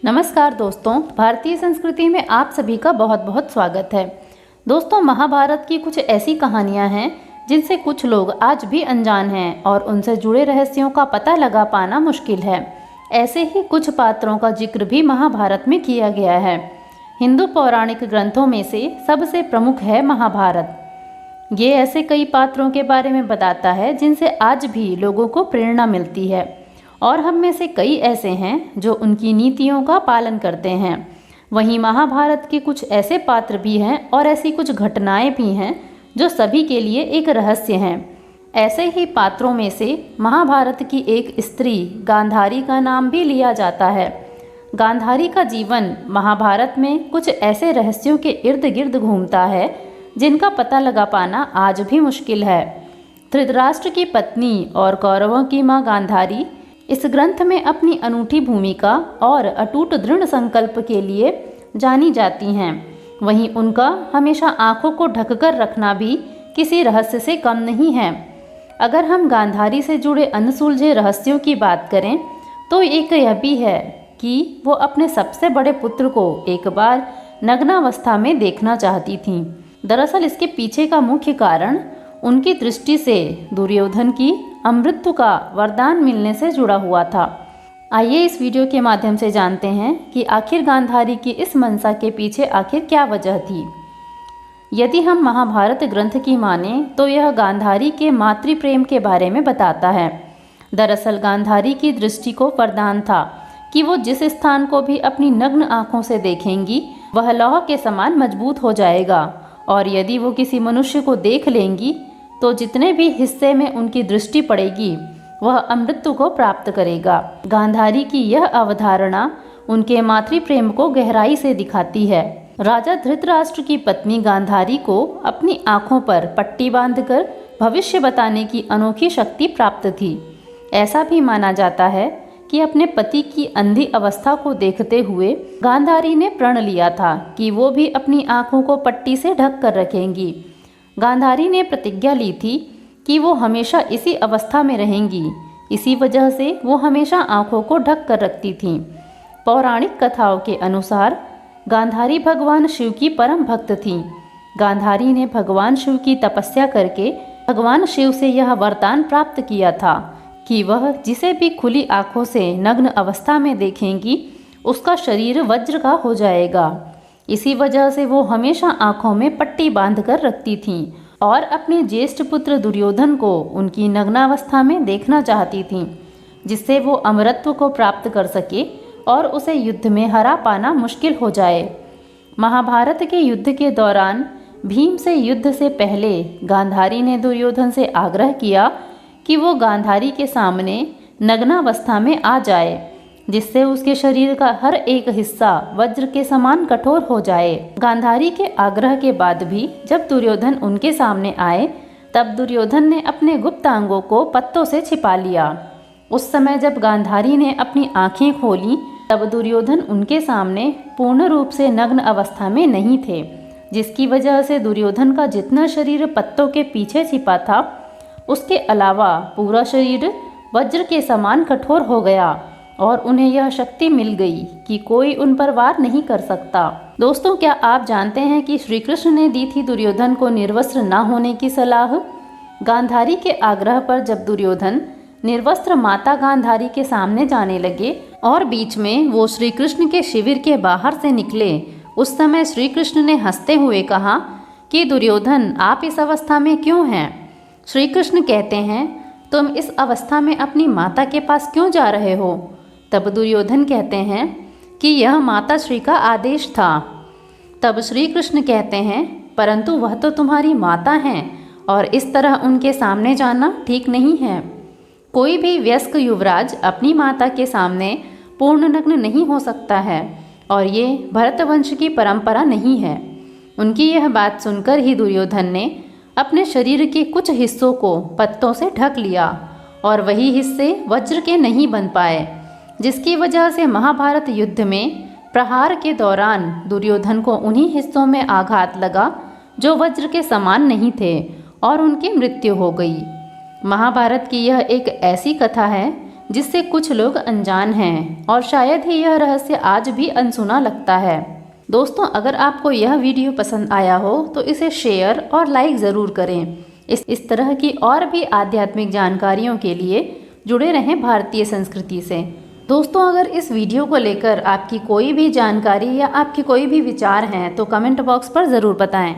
नमस्कार दोस्तों, भारतीय संस्कृति में आप सभी का बहुत बहुत स्वागत है। दोस्तों, महाभारत की कुछ ऐसी कहानियां हैं जिनसे कुछ लोग आज भी अनजान हैं और उनसे जुड़े रहस्यों का पता लगा पाना मुश्किल है। ऐसे ही कुछ पात्रों का जिक्र भी महाभारत में किया गया है। हिंदू पौराणिक ग्रंथों में से सबसे प्रमुख है महाभारत। ये ऐसे कई पात्रों के बारे में बताता है जिनसे आज भी लोगों को प्रेरणा मिलती है, और हम में से कई ऐसे हैं जो उनकी नीतियों का पालन करते हैं। वहीं महाभारत के कुछ ऐसे पात्र भी हैं और ऐसी कुछ घटनाएं भी हैं जो सभी के लिए एक रहस्य हैं। ऐसे ही पात्रों में से महाभारत की एक स्त्री गांधारी का नाम भी लिया जाता है। गांधारी का जीवन महाभारत में कुछ ऐसे रहस्यों के इर्द गिर्द घूमता है जिनका पता लगा पाना आज भी मुश्किल है। धृतराष्ट्र की पत्नी और कौरवों की मां गांधारी इस ग्रंथ में अपनी अनूठी भूमिका और अटूट दृढ़ संकल्प के लिए जानी जाती हैं। वहीं उनका हमेशा आंखों को ढककर रखना भी किसी रहस्य से कम नहीं है। अगर हम गांधारी से जुड़े अनसुलझे रहस्यों की बात करें तो एक यह भी है कि वो अपने सबसे बड़े पुत्र को एक बार नग्नावस्था में देखना चाहती थीं। दरअसल इसके पीछे का मुख्य कारण उनकी दृष्टि से दुर्योधन की अमृत का वरदान मिलने से जुड़ा हुआ था। आइए इस वीडियो के माध्यम से जानते हैं कि आखिर गांधारी की इस मनसा के पीछे आखिर क्या वजह थी। यदि हम महाभारत ग्रंथ की माने तो यह गांधारी के मातृ प्रेम के बारे में बताता है। दरअसल गांधारी की दृष्टि को वरदान था कि वो जिस स्थान को भी अपनी नग्न आंखों से देखेंगी वह लौह के समान मजबूत हो जाएगा, और यदि वो किसी मनुष्य को देख लेंगी तो जितने भी हिस्से में उनकी दृष्टि पड़ेगी वह अमृत को प्राप्त करेगा। गांधारी की यह अवधारणा उनके मातृ प्रेम को गहराई से दिखाती है। राजा धृतराष्ट्र की पत्नी गांधारी को अपनी आंखों पर पट्टी बांधकर भविष्य बताने की अनोखी शक्ति प्राप्त थी। ऐसा भी माना जाता है कि अपने पति की अंधी अवस्था को देखते हुए गांधारी ने प्रण लिया था कि वो भी अपनी आंखों को पट्टी से ढक कर रखेंगी। गांधारी ने प्रतिज्ञा ली थी कि वो हमेशा इसी अवस्था में रहेंगी। इसी वजह से वो हमेशा आंखों को ढक कर रखती थीं। पौराणिक कथाओं के अनुसार गांधारी भगवान शिव की परम भक्त थीं। गांधारी ने भगवान शिव की तपस्या करके भगवान शिव से यह वरदान प्राप्त किया था कि वह जिसे भी खुली आंखों से नग्न अवस्था में देखेंगी उसका शरीर वज्र का हो जाएगा। इसी वजह से वो हमेशा आंखों में पट्टी बांधकर रखती थीं और अपने ज्येष्ठ पुत्र दुर्योधन को उनकी नग्नावस्था में देखना चाहती थीं, जिससे वो अमरत्व को प्राप्त कर सके और उसे युद्ध में हरा पाना मुश्किल हो जाए। महाभारत के युद्ध के दौरान भीम से युद्ध से पहले गांधारी ने दुर्योधन से आग्रह किया कि वो गांधारी के सामने नग्नावस्था में आ जाए, जिससे उसके शरीर का हर एक हिस्सा वज्र के समान कठोर हो जाए। गांधारी के आग्रह के बाद भी जब दुर्योधन उनके सामने आए तब दुर्योधन ने अपने गुप्त अंगों को पत्तों से छिपा लिया। उस समय जब गांधारी ने अपनी आंखें खोली तब दुर्योधन उनके सामने पूर्ण रूप से नग्न अवस्था में नहीं थे, जिसकी वजह से दुर्योधन का जितना शरीर पत्तों के पीछे छिपा था उसके अलावा पूरा शरीर वज्र के समान कठोर हो गया और उन्हें यह शक्ति मिल गई कि कोई उन पर वार नहीं कर सकता। दोस्तों, क्या आप जानते हैं कि श्री कृष्ण ने दी थी दुर्योधन को निर्वस्त्र न होने की सलाह। गांधारी के आग्रह पर जब दुर्योधन निर्वस्त्र माता गांधारी के सामने जाने लगे और बीच में वो श्री कृष्ण के शिविर के बाहर से निकले, उस समय श्री कृष्ण ने हंसते हुए कहा कि दुर्योधन, आप इस अवस्था में क्यों हैं। श्री कृष्ण कहते हैं, तुम इस अवस्था में अपनी माता के पास क्यों जा रहे हो। तब दुर्योधन कहते हैं कि यह माता श्री का आदेश था। तब श्री कृष्ण कहते हैं, परंतु वह तो तुम्हारी माता हैं और इस तरह उनके सामने जाना ठीक नहीं है। कोई भी वयस्क युवराज अपनी माता के सामने पूर्ण नग्न नहीं हो सकता है और ये भरतवंश की परंपरा नहीं है। उनकी यह बात सुनकर ही दुर्योधन ने अपने शरीर के कुछ हिस्सों को पत्तों से ढक लिया और वही हिस्से वज्र के नहीं बन पाए, जिसकी वजह से महाभारत युद्ध में प्रहार के दौरान दुर्योधन को उन्हीं हिस्सों में आघात लगा जो वज्र के समान नहीं थे और उनकी मृत्यु हो गई। महाभारत की यह एक ऐसी कथा है जिससे कुछ लोग अनजान हैं और शायद ही यह रहस्य आज भी अनसुना लगता है। दोस्तों, अगर आपको यह वीडियो पसंद आया हो तो इसे शेयर और लाइक ज़रूर करें। इस तरह की और भी आध्यात्मिक जानकारियों के लिए जुड़े रहें भारतीय संस्कृति से। दोस्तों, अगर इस वीडियो को लेकर आपकी कोई भी जानकारी या आपके कोई भी विचार हैं तो कमेंट बॉक्स पर ज़रूर बताएं।